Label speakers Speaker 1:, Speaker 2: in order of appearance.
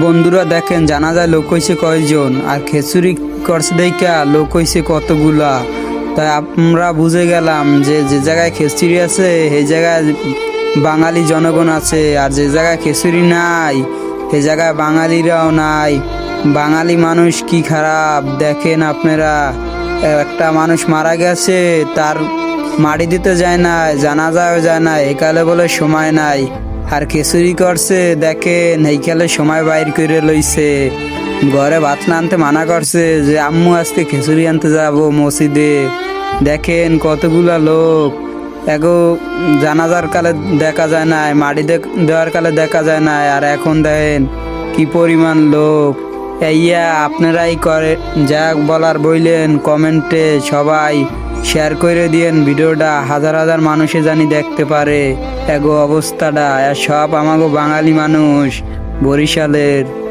Speaker 1: বন্ধুরা দেখেন জানাজায় লোক হয়েছে কয়জন আর খিচুড়ি করছে দেখা লোক হয়েছে কতগুলা। তাই আমরা বুঝে গেলাম যে যে জায়গায় খিচুড়ি আছে সেই জায়গায় বাঙালি জনগণ আছে, আর যে জায়গায় খিচুড়ি নাই সেই জায়গায় বাঙালিরাও নাই। বাঙালি মানুষ কি খারাপ দেখেন আপনারা, একটা মানুষ মারা গেছে তার মাটি দিতে যায় না, জানাজাও যায় না, একালে বলে সময় নাই। আর খিচুড়ি করছে দেখেন এইকালে সময় বাইর করে লইছে। ঘরে ভাত না আনতে মানা করছে যে আম্মু আজকে খিচুড়ি আনতে যাব মসজিদে। দেখেন কতগুলা লোক, এগো জানাজার কালে দেখা যায় না, মাটি দেওয়ার কালে দেখা যায় না, আর এখন দেখেন কি পরিমাণ লোক। ইয়া আপনারাই করে যা বলার বইলেন, কমেন্টে সবাই শেয়ার করে দিয়েন ভিডিওটা, হাজার হাজার মানুষে জানি দেখতে পারে এগো অবস্থাটা। আর সব আমাগো বাঙালি মানুষ বরিশালের।